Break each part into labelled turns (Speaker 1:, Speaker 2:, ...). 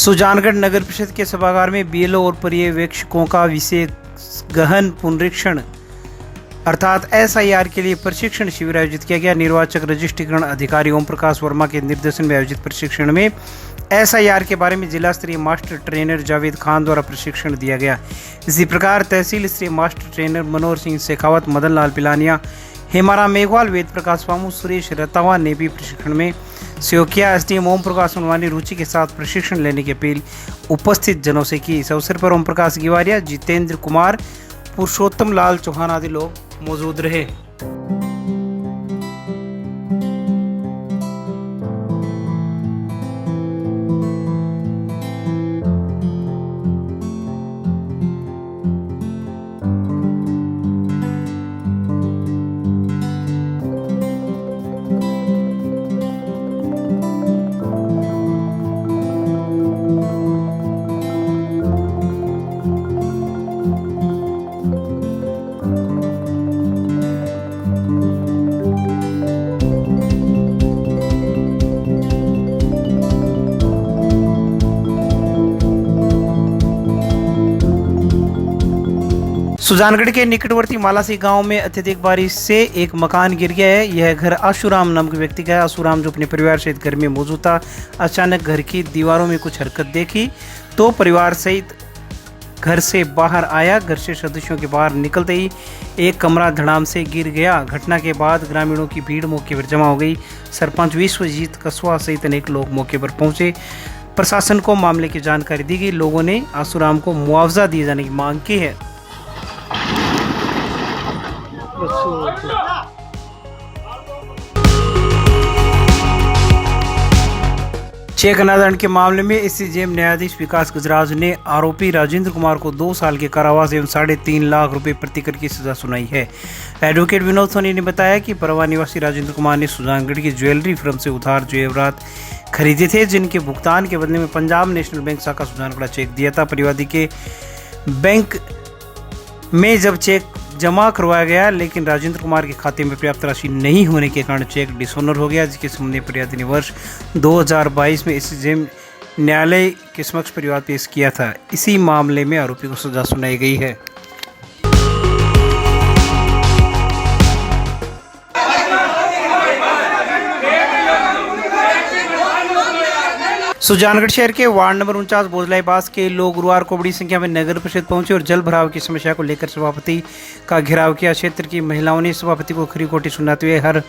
Speaker 1: सुजानगढ़ नगर परिषद के सभागार में बीएलओ और पर्यवेक्षकों का विशेष गहन पुनरीक्षण अर्थात एसआईआर के लिए प्रशिक्षण शिविर आयोजित किया गया। निर्वाचक रजिस्ट्रीकरण अधिकारी ओम प्रकाश वर्मा के निर्देशन में आयोजित प्रशिक्षण में एसआईआर के बारे में जिला स्तरीय मास्टर ट्रेनर जावेद खान द्वारा प्रशिक्षण दिया गया। इसी प्रकार तहसील स्तरीय मास्टर ट्रेनर मनोहर सिंह शेखावत, मदन लाल पिलानिया, हेमाराम मेघवाल, वेद प्रकाश वामू, सुरेश रतावा ने भी प्रशिक्षण में सहयोग किया। एसडीएम ओम प्रकाश उनवानी रुचि के साथ प्रशिक्षण लेने की अपील उपस्थित जनों से की। इस अवसर पर ओम प्रकाश गिवारिया, जितेंद्र कुमार, पुरुषोत्तम लाल चौहान आदि लोग मौजूद रहे। सुजानगढ़ के निकटवर्ती मालासी गांव में अत्यधिक बारिश से एक मकान गिर गया है। यह घर आशुराम नामक व्यक्ति का है। आशुराम जो अपने परिवार सहित घर में मौजूद था, अचानक घर की दीवारों में कुछ हरकत देखी तो परिवार सहित घर से बाहर आया। घर से सदस्यों के बाहर निकलते ही एक कमरा धड़ाम से गिर गया। घटना के बाद ग्रामीणों की भीड़ मौके पर जमा हो गई। सरपंच विश्वजीत कसवा सहित अनेक लोग मौके पर पहुंचे। प्रशासन को मामले की जानकारी दी गई। लोगों ने आशुराम को मुआवजा दिए जाने की मांग की है। चेक अनादरण के मामले में एसीजेएम न्यायाधीश विकास गजराज ने आरोपी राजेंद्र कुमार को 2 साल के कारावास एवं 3.5 लाख रुपए प्रतिकर की सजा सुनाई है। एडवोकेट विनोद सोनी ने बताया कि परवा निवासी राजेंद्र कुमार ने सुजानगढ़ की ज्वेलरी फर्म से उधार जेवरात खरीदे थे, जिनके भुगतान के बदले में पंजाब नेशनल बैंक शाखा सुजानगढ़ चेक दिया था। परिवादी के बैंक में जब चेक जमा करवाया गया, लेकिन राजेंद्र कुमार के खाते में पर्याप्त राशि नहीं होने के कारण चेक डिसऑनर हो गया, जिसके संबंध में फरियादी ने वर्ष 2022 में एसीजेएम न्यायालय के समक्ष परिवाद पेश किया था। इसी मामले में आरोपी को सजा सुनाई गई है। सुजानगढ़ शहर के वार्ड नंबर 49 बोझलाईबास के लोग गुरुवार को बड़ी संख्या में नगर परिषद पहुंचे और जल भराव की समस्या को लेकर सभापति का घेराव किया। क्षेत्र की महिलाओं ने सभापति को खरी खोटी सुनाते हुए हर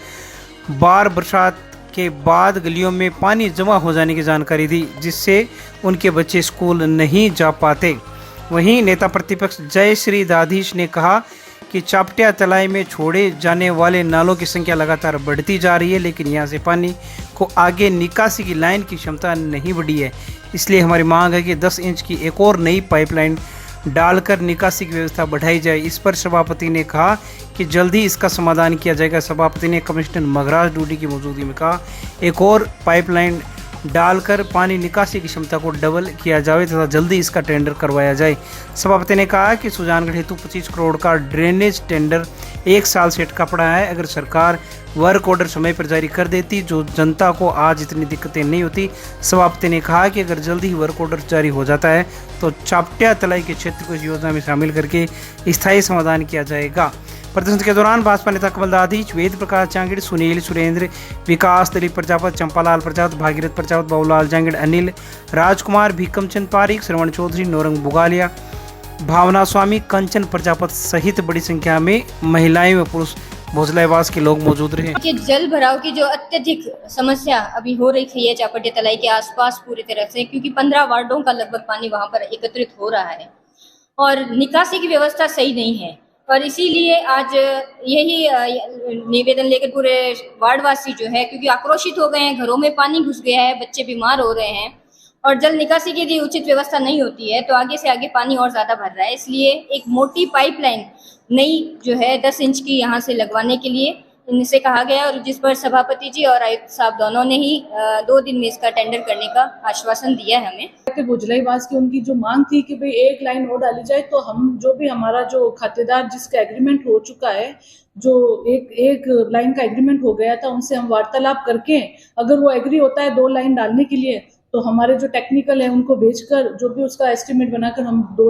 Speaker 1: बार बरसात के बाद गलियों में पानी जमा हो जाने की जानकारी दी, जिससे उनके बच्चे स्कूल नहीं जा पाते। वहीं नेता प्रतिपक्ष जय श्री दाधीश ने कहा कि चापटिया तलाई में छोड़े जाने वाले नालों की संख्या लगातार बढ़ती जा रही है, लेकिन यहां से पानी को आगे निकासी की लाइन की क्षमता नहीं बढ़ी है। इसलिए हमारी मांग है कि 10 इंच की एक और नई पाइपलाइन डालकर निकासी की व्यवस्था बढ़ाई जाए। इस पर सभापति ने कहा कि जल्द ही इसका समाधान किया जाएगा। सभापति ने कमिश्नर मगराज डूडी की मौजूदगी में कहा एक और पाइपलाइन डालकर पानी निकासी की क्षमता को डबल किया जाए तथा जल्दी इसका टेंडर करवाया जाए। सभापति ने कहा कि सुजानगढ़ हेतु 25 करोड़ का ड्रेनेज टेंडर 1 साल से अटका पड़ा है। अगर सरकार वर्क ऑर्डर समय पर जारी कर देती, जो जनता को आज इतनी दिक्कतें नहीं होती। सभापति ने कहा कि अगर जल्दी ही वर्क ऑर्डर जारी हो जाता है तो चापटिया तलाई के क्षेत्र को इस योजना में शामिल करके स्थायी समाधान किया जाएगा। प्रदर्शन के दौरान भाजपा नेता कमल दाधीच, वेद प्रकाश जांगिड़, सुनील सुरेंद्र, विकास, दिलीप प्रजापत, चंपालाल प्रजापत, भागीरथ प्रजापत, बाबूलाल जांगिड़, अनिल राजकुमार, भीकमचंद पारिक, श्रवण चौधरी, नौरंग बुगालिया, भावना स्वामी, कंचन प्रजापत सहित बड़ी संख्या में महिलाएं व पुरुष भोजलाईवास के लोग मौजूद रहे।
Speaker 2: कि जल भराव की जो अत्यधिक समस्या अभी हो रही है चापटिया तलाई के आसपास पूरी तरह से, क्योंकि 15 वार्डों का लगभग पानी वहां पर एकत्रित हो रहा है और निकासी की व्यवस्था सही नहीं है। और इसीलिए आज यही निवेदन लेकर पूरे वार्डवासी जो है, क्योंकि आक्रोशित हो गए हैं, घरों में पानी घुस गया है, बच्चे बीमार हो रहे हैं और जल निकासी की यदि उचित व्यवस्था नहीं होती है तो आगे से आगे पानी और ज़्यादा भर रहा है। इसलिए एक मोटी पाइपलाइन नई जो है 10 इंच की यहाँ से लगवाने के लिए इनसे कहा गया, और जिस पर सभापति जी और आयुक्त साहब दोनों ने ही 2 दिन में इसका टेंडर करने का आश्वासन दिया है हमें।
Speaker 3: भोजलाईवास की उनकी जो मांग थी कि भाई एक लाइन और डाली जाए, तो हम जो भी हमारा जो खातेदार जिसका एग्रीमेंट हो चुका है, जो एक लाइन का एग्रीमेंट हो गया था, उनसे हम वार्तालाप करके अगर वो एग्री होता है 2 लाइन डालने के लिए तो हमारे जो टेक्निकल है उनको भेजकर जो भी उसका एस्टिमेट बनाकर हम 2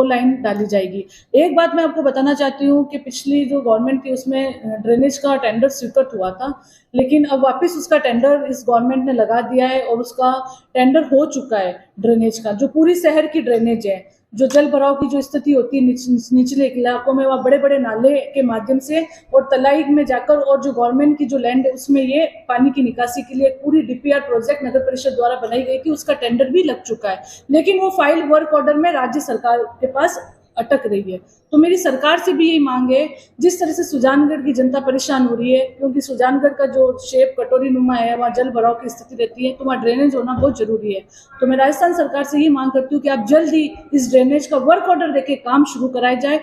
Speaker 3: लाइन डाली जाएगी। एक बात मैं आपको बताना चाहती हूँ कि पिछली जो गवर्नमेंट थी उसमें ड्रेनेज का टेंडर स्वीकृत हुआ था, लेकिन अब वापस उसका टेंडर इस गवर्नमेंट ने लगा दिया है और उसका टेंडर हो चुका है ड्रेनेज का, जो पूरी शहर की ड्रेनेज है। जो जल भराव की जो स्थिति होती है निचले इलाकों में, वहाँ बड़े बड़े नाले के माध्यम से और तलाई में जाकर, और जो गवर्नमेंट की जो लैंड है उसमें ये पानी की निकासी के लिए एक पूरी डीपीआर प्रोजेक्ट नगर परिषद द्वारा बनाई गई थी, उसका टेंडर भी लग चुका है, लेकिन वो फाइल वर्क ऑर्डर में राज्य सरकार के पास अटक रही है। तो मेरी सरकार से भी यही मांग है, जिस तरह से सुजानगढ़ की जनता परेशान हो रही है, क्योंकि सुजानगढ़ का जो शेप कटोरी नुमा है, वहाँ जल भराव की स्थिति रहती है, तो वहाँ ड्रेनेज होना बहुत जरूरी है। तो मैं राजस्थान सरकार से यही मांग करती हूँ कि आप जल्द ही इस ड्रेनेज का वर्क ऑर्डर देके काम शुरू कराया जाए।